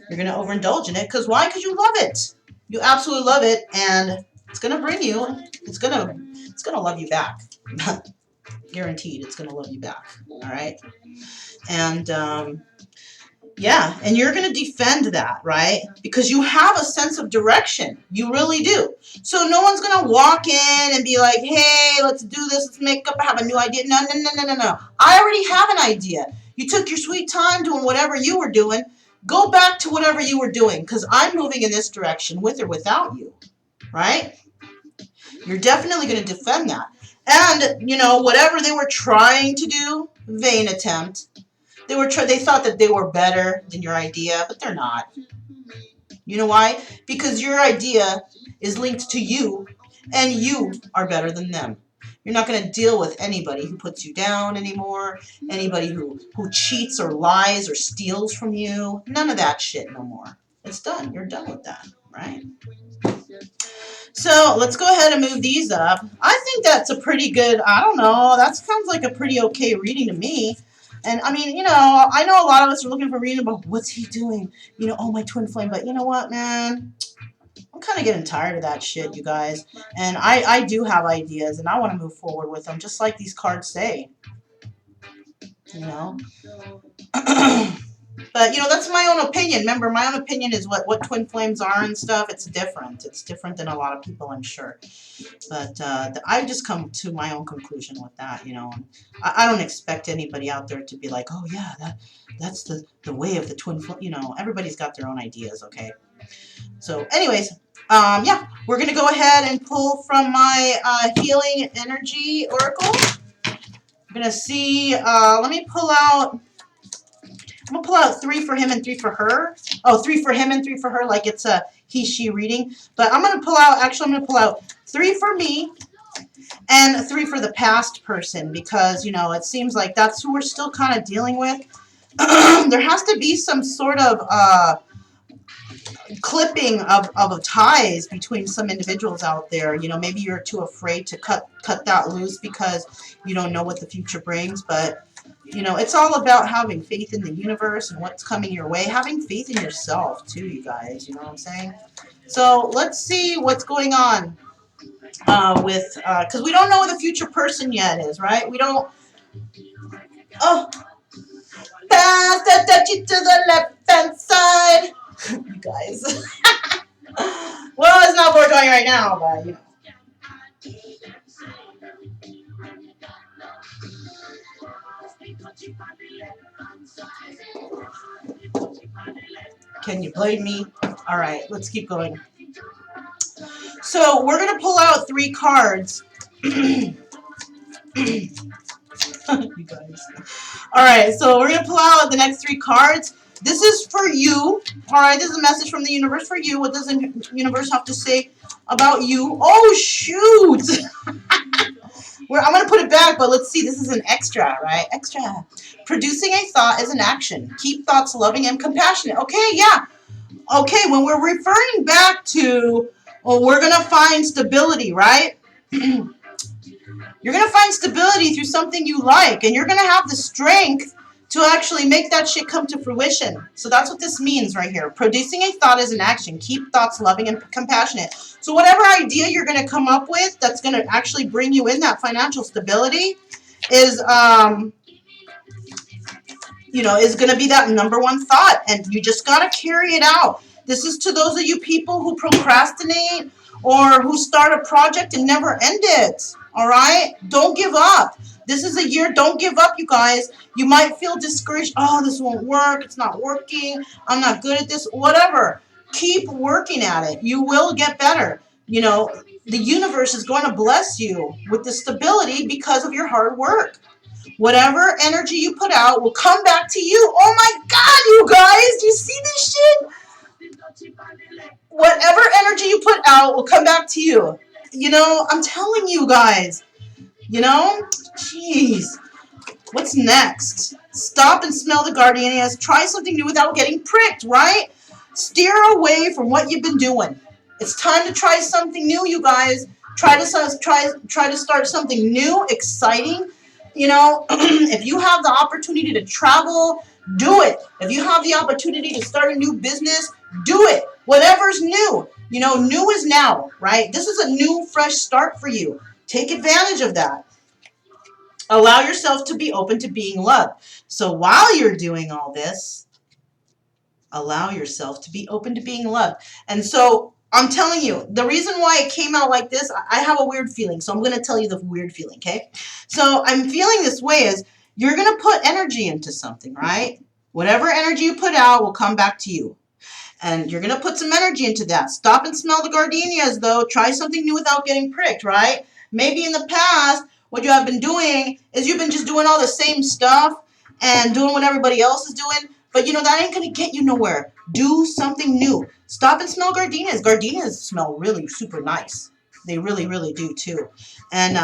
you're going to overindulge in it. Because why? Because you love it. You absolutely love it, and it's going to bring you, it's going to love you back. Guaranteed, it's going to love you back, all right? And, yeah, and you're going to defend that, right? Because you have a sense of direction. You really do. So no one's going to walk in and be like, hey, let's do this. Let's make up. I have a new idea. No, no, no, no, no, no. I already have an idea. You took your sweet time doing whatever you were doing. Go back to whatever you were doing because I'm moving in this direction with or without you, right? You're definitely going to defend that. And, you know, whatever they were trying to do, vain attempt, they thought that they were better than your idea, but they're not. You know why? Because your idea is linked to you, and you are better than them. You're not going to deal with anybody who puts you down anymore, anybody who cheats or lies or steals from you. None of that shit no more. It's done. You're done with that, right? So let's go ahead and move these up. I think that's a pretty good, I don't know, that sounds like a pretty okay reading to me. And, I mean, you know, I know a lot of us are looking for reading about what's he doing? You know, oh, my twin flame. But you know what, man? I'm kind of getting tired of that shit, you guys. And I do have ideas, and I want to move forward with them, just like these cards say. You know? But, you know, that's my own opinion. Remember, my own opinion is what twin flames are and stuff. It's different. It's different than a lot of people, I'm sure. But I've just come to my own conclusion with that, you know. I don't expect anybody out there to be like, oh, yeah, that's the way of the twin flame. You know, everybody's got their own ideas, okay? So, anyways, yeah, we're going to go ahead and pull from my Healing Energy Oracle. I'm going to see, let me pull out... I'm going to pull out 3 for him and 3 for her. Oh, 3 for him and 3 for her, like it's a he-she reading. But I'm going to pull out, actually, I'm going to pull out 3 for me and 3 for the past person because, you know, it seems like that's who we're still kind of dealing with. There has to be some sort of clipping of ties between some individuals out there. You know, maybe you're too afraid to cut that loose because you don't know what the future brings, but... You know, it's all about having faith in the universe and what's coming your way. Having faith in yourself, too, you guys. You know what I'm saying? So, let's see what's going on with... Because we don't know who the future person yet is, right? We don't... Oh! Pass that touchy to the left-hand side! You guys. Well, it's not what we're doing right now, but, you know. Can you blame me? All right, let's keep going. So we're going to pull out 3 cards. You guys. All right, so we're going to pull out the next 3 cards. This is for you. All right, this is a message from the universe for you. What does the universe have to say about you? Oh, shoot. I'm going to put it back, but let's see. This is an extra, right? Extra. Producing a thought is an action. Keep thoughts loving and compassionate. Okay, yeah. Okay, when we're referring back to, well, we're going to find stability, right? You're going to find stability through something you like, and you're going to have the strength to actually make that shit come to fruition. So that's what this means right here. Producing a thought is an action. Keep thoughts loving and compassionate. So whatever idea you're going to come up with that's going to actually bring you in that financial stability is, is going to be that number one thought. And you just got to carry it out. This is to those of you people who procrastinate or who start a project and never end it. All right? Don't give up. This is a year. Don't give up, you guys. You might feel discouraged. Oh, this won't work. It's not working. I'm not good at this. Whatever. Keep working at it. You will get better. The universe is going to bless you with the stability because of your hard work. Whatever energy you put out will come back to you. Oh my God, you guys. Do you see this shit? Whatever energy you put out will come back to you. I'm telling you guys. Jeez. What's next? Stop and smell the gardenias. Try something new without getting pricked, right? Steer away from what you've been doing. It's time to try something new, you guys. Try to start something new, exciting. If you have the opportunity to travel, do it. If you have the opportunity to start a new business, do it. Whatever's new. New is now, right? This is a new, fresh start for you. Take advantage of that. Allow yourself to be open to being loved. So while you're doing all this, allow yourself to be open to being loved. And so I'm telling you, the reason why it came out like this, I have a weird feeling. So I'm going to tell you the weird feeling, okay? So I'm feeling this way is you're going to put energy into something, right? Whatever energy you put out will come back to you. And you're going to put some energy into that. Stop and smell the gardenias, though. Try something new without getting pricked, right? Maybe in the past, what you have been doing is you've been just doing all the same stuff and doing what everybody else is doing. But, that ain't going to get you nowhere. Do something new. Stop and smell gardenias. Gardenias smell really super nice. They really, really do, too. And,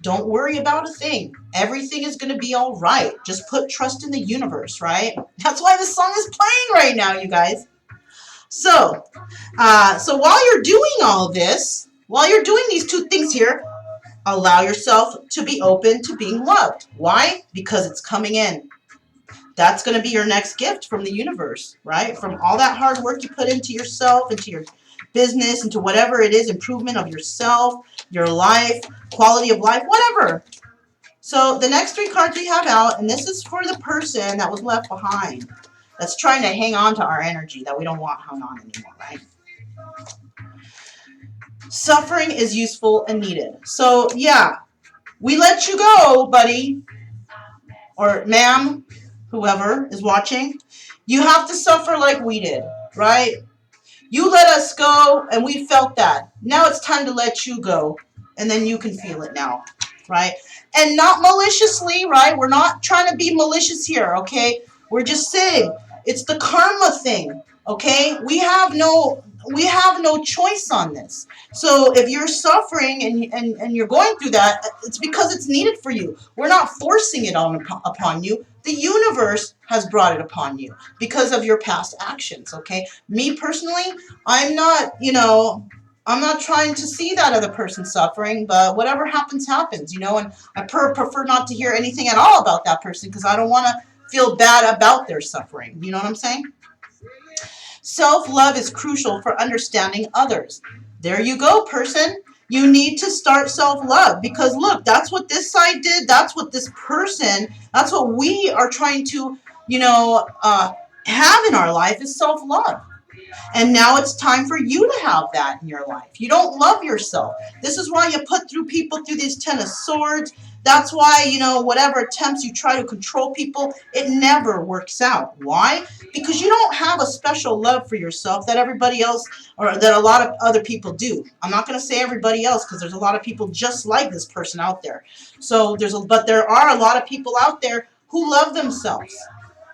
don't worry about a thing. Everything is going to be all right. Just put trust in the universe, right? That's why this song is playing right now, you guys. So while you're doing all this, while you're doing these two things here, allow yourself to be open to being loved. Why? Because it's coming in. That's going to be your next gift from the universe, right? From all that hard work you put into yourself, into your business, into whatever it is, improvement of yourself, your life, quality of life, whatever. So the next three cards we have out, and this is for the person that was left behind, that's trying to hang on to our energy that we don't want hung on anymore, right? Suffering is useful and needed. So, yeah, we let you go, buddy, or ma'am, whoever is watching. You have to suffer like we did, right? You let us go, and we felt that. Now it's time to let you go, and then you can feel it now, right? And not maliciously, right? We're not trying to be malicious here, okay? We're just saying it's the karma thing, okay? We have no choice on this. So if you're suffering and you're going through that, it's because it's needed for you. We're not forcing it upon you. The universe has brought it upon you because of your past actions, okay? Me personally, I'm not trying to see that other person suffering, but whatever happens, happens, and I prefer not to hear anything at all about that person because I don't want to feel bad about their suffering. You know what I'm saying? Self-love is crucial for understanding others. There you go, person. You need to start self-love because, look, that's what this side did. That's what this person, that's what we are trying to, have in our life is self-love. And now it's time for you to have that in your life. You don't love yourself. This is why you put people through these 10 of swords. That's why, whatever attempts you try to control people, it never works out. Why? Because you don't have a special love for yourself that everybody else or that a lot of other people do. I'm not going to say everybody else because there's a lot of people just like this person out there. But there are a lot of people out there who love themselves.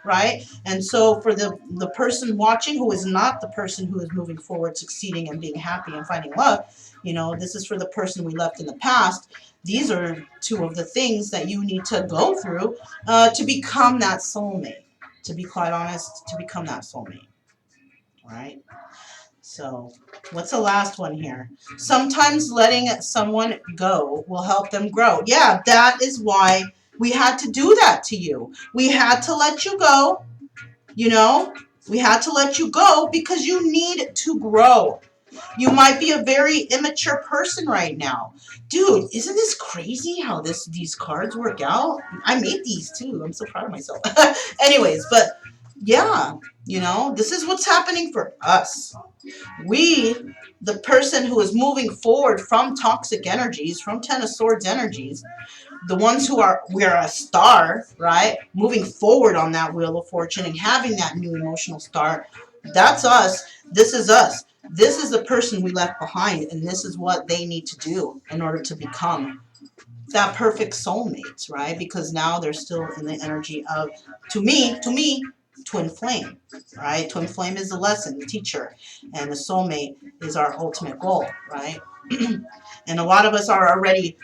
right? And so for the person watching who is not the person who is moving forward, succeeding and being happy and finding love, you know, this is for the person we left in the past. These are two of the things that you need to go through to become that soulmate. To be quite honest, to become that soulmate, right? So, what's the last one here? Sometimes letting someone go will help them grow. Yeah, that is why we had to do that to you. We had to let you go, you know? We had to let you go because you need to grow. You might be a very immature person right now. Dude, isn't this crazy how these cards work out? I made these too. I'm so proud of myself. Anyways, but yeah, you know, this is what's happening for us. We, the person who is moving forward from toxic energies, from Ten of Swords energies, the ones who are, we're a star, right? Moving forward on that Wheel of Fortune and having that new emotional star. That's us. This is us. This is the person we left behind, and this is what they need to do in order to become that perfect soulmates, right? Because now they're still in the energy of, to me, twin flame, right? Twin flame is the lesson, the teacher, and the soulmate is our ultimate goal, right? And a lot of us are already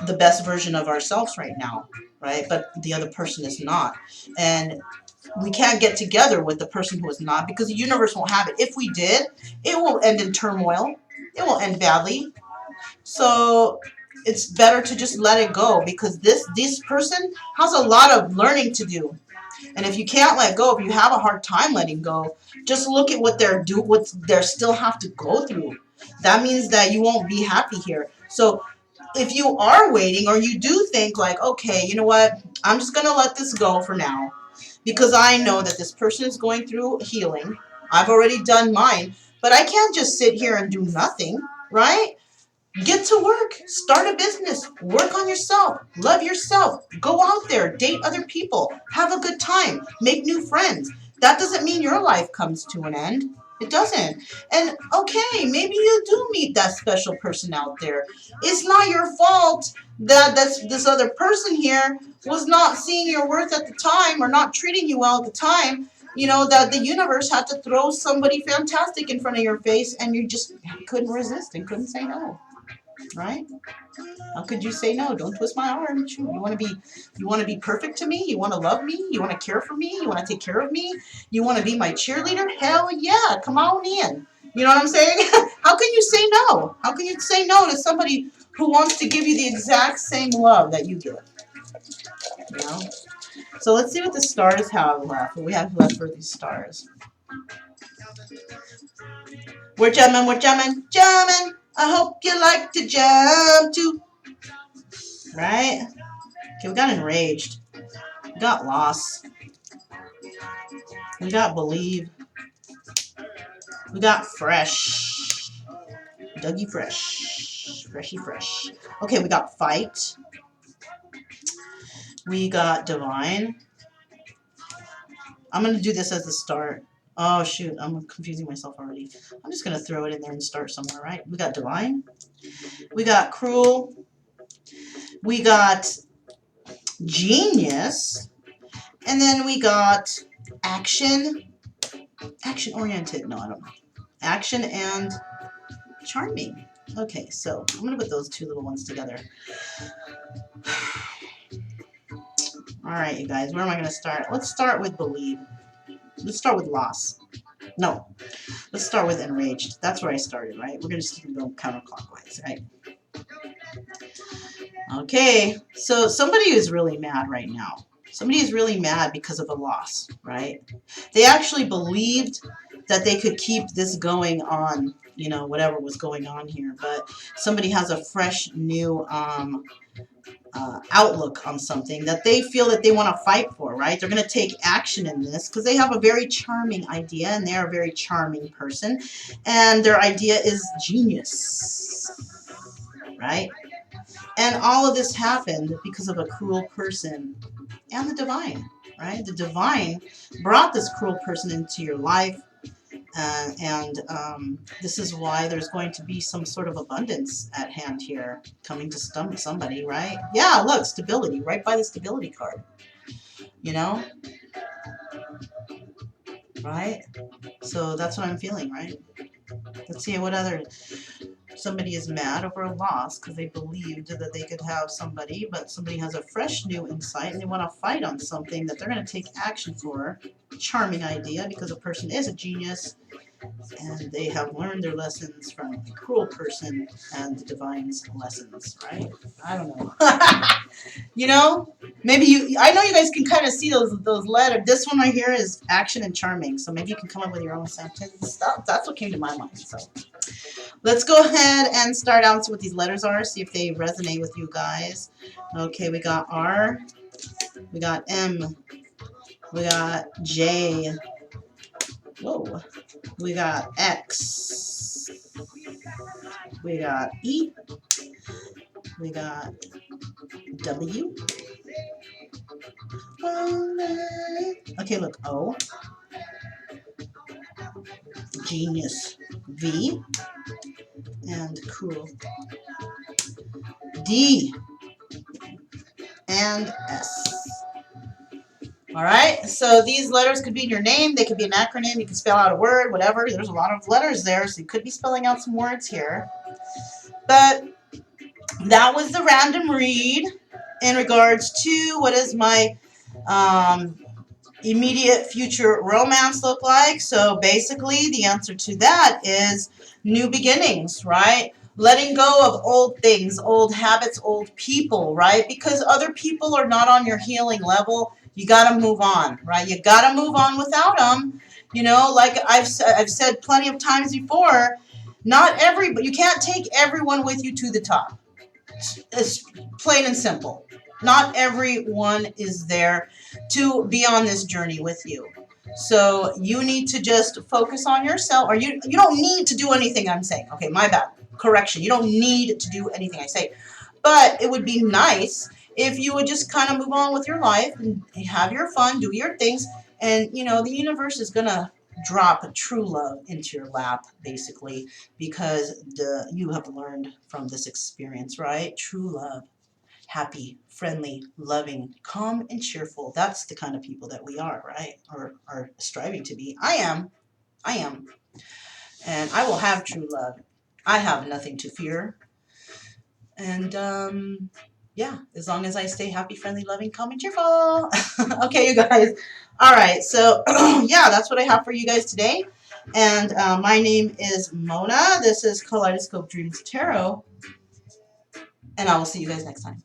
the best version of ourselves right now, right? But the other person is not. And we can't get together with the person who is not because the universe won't have it. If we did, it will end in turmoil. It will end badly. So it's better to just let it go because this person has a lot of learning to do. And if you can't let go, if you have a hard time letting go, just look at what they're still have to go through. That means that you won't be happy here. So if you are waiting or you do think like, okay, you know what, I'm just going to let this go for now because I know that this person is going through healing. I've already done mine, but I can't just sit here and do nothing, right? Get to work, start a business, work on yourself, love yourself, go out there, date other people, have a good time, make new friends. That doesn't mean your life comes to an end. It doesn't. And okay, maybe you do meet that special person out there. It's not your fault that this other person here was not seeing your worth at the time or not treating you well at the time. You know, that the universe had to throw somebody fantastic in front of your face and you just couldn't resist and couldn't say no. Right? How could you say no? Don't twist my arm. You want to be perfect to me? You want to love me? You want to care for me? You want to take care of me? You want to be my cheerleader? Hell yeah, come on in. You know what I'm saying? How can you say no? How can you say no to somebody who wants to give you the exact same love that you give? You know? So let's see what the stars have left. What we have left for these stars. We're jamming. I hope you like to jam too. Right? Okay, we got enraged. We got loss. We got believe. We got fresh. Dougie fresh. Freshy fresh. Okay, we got fight. We got divine. I'm going to do this as the start. Oh, shoot. I'm confusing myself already. I'm just going to throw it in there and start somewhere, right? We got divine. We got cruel. We got genius. And then we got action. Action-oriented. No, I don't know. Action and charming. Okay, so I'm going to put those two little ones together. Alright, you guys, where am I going to start? Let's start with believe. Let's start with loss. No, let's start with enraged. That's where I started, right? We're going to just keep going counterclockwise, right? Okay, so somebody is really mad right now. Somebody is really mad because of a loss, right? They actually believed that they could keep this going on, you know, whatever was going on here. But somebody has a fresh, new outlook on something that they feel that they want to fight for, right? They're going to take action in this because they have a very charming idea and they're a very charming person. And their idea is genius, right? And all of this happened because of a cruel person and the divine, right? The divine brought this cruel person into your life. And this is why there's going to be some sort of abundance at hand here coming to somebody, right? Yeah, look, stability, right by the stability card, you know? right? So that's what I'm feeling, right? Let's see what other... Somebody is mad over a loss because they believed that they could have somebody, but somebody has a fresh new insight and they want to fight on something that they're going to take action for. Charming idea, because a person is a genius and they have learned their lessons from a cruel person and the divine's lessons, right? I don't know. You know, maybe I know you guys can kind of see those letters. This one right here is action and charming, so maybe you can come up with your own sentence. That's what came to my mind. So let's go ahead and start out and see what these letters are, see if they resonate with you guys. Okay, we got R, we got M, we got J, whoa, we got X, we got E, we got W, okay, look, O, genius, V, and cool, D, and S. All right, so these letters could be in your name. They could be an acronym. You can spell out a word, whatever. There's a lot of letters there, so you could be spelling out some words here. But that was the random read in regards to what is my immediate future romance look like. So basically, the answer to that is new beginnings, right? Letting go of old things, old habits, old people, right? Because other people are not on your healing level. You got to move on, right? You got to move on without them. You know, like I've said plenty of times before, not everybody, you can't take everyone with you to the top. It's plain and simple. Not everyone is there to be on this journey with you. So you need to just focus on yourself, or you don't need to do anything I'm saying. Okay, my bad. Correction. You don't need to do anything I say. But it would be nice if you would just kind of move on with your life and have your fun, do your things, and you know, the universe is going to drop true love into your lap, basically, because you have learned from this experience, right? True love. Happy, friendly, loving, calm, and cheerful. That's the kind of people that we are, right? Or are striving to be. I am. I am. And I will have true love. I have nothing to fear. And yeah, as long as I stay happy, friendly, loving, calm, and cheerful. Okay, you guys. All right, so yeah, that's what I have for you guys today. And my name is Mona. This is Kaleidoscope Dreams Tarot. And I will see you guys next time.